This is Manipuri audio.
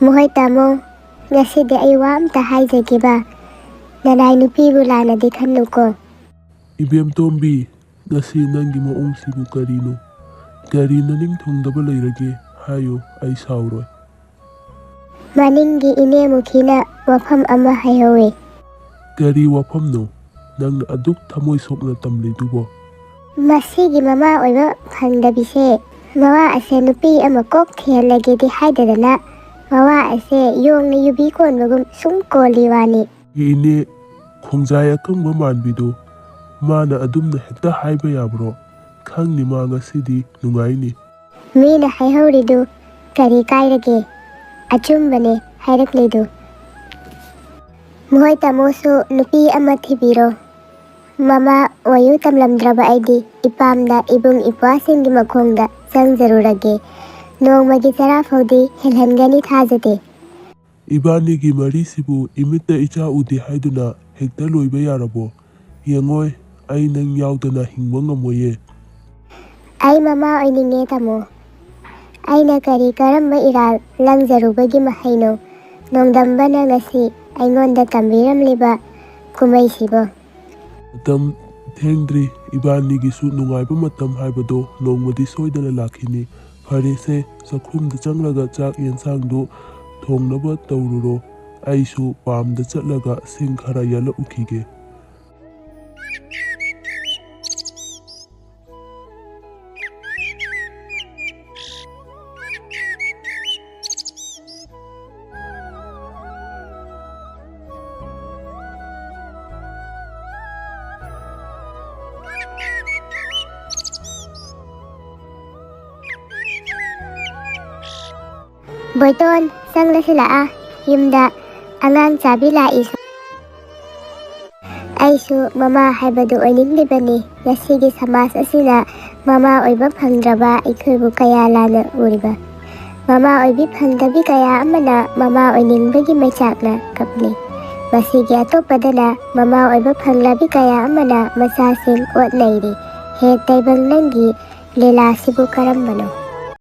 Muhoy tamo, ngasidi ay wa amta haijageba. Nanay nupibu lanadi khanuko. Ibem Tombi, ngasi nangi maongsibu karino. Kari naning thongdaba lairage hayo ay sauroi. Maningi ine mukina wafam ama hayawe. Kari wafamno, nang aduk thamoy sokna tamlidubo. Masigi mama oiba phangdabise. Mawa ase nupi ama kok thialagedi haidadana. Mawa ase yongna yubi konbagum sumkoliwani. Ine khongjaya kangba manbido. Mana adumna hekta haiba yabro. Khangni ma ngasidi nungaini. Mina haihawridu kari kairage. Achumbane hairaklidu. Muhoy tamosu nupi ama thibiro. Mama wayu tamlamdraba aidi ipamda ibung ipwasingi makhongda sangjarurage. Nongmagi sarafodi helhangani thajate. Ibanigi marisibu imita icha udi haiduna hekta loiba yarabo. Yengoy ay nang yaudana hingba ngamoye. Ay mama oininge tamo. Ay na kari karamba iral langjarubagi mahaino. Nongdamba na ngasi ay ngonda tambiramliba kumaysibo. Matam thengdri ibanigisu nungaiba matam haibado nongmadi soidana lakhini. Farese sakhumda changraga chak yensangdo thongnaba taururo. Aisu pamda chatlaga sing khara yala ukige. Boyton, sangla sila yumda angang sabi laiso. Aisu mama haibadu oininglibani yasigi samas asina mama oiba phangdraba ikhuibu kaya lana uriba. Mama oibi phangdabi kaya amana mama oiningbagi machakna kapni. Masigi atopadana mama oiba phanglabi kaya amana masasing otnairi. He taibang nangi lela sibu karambano.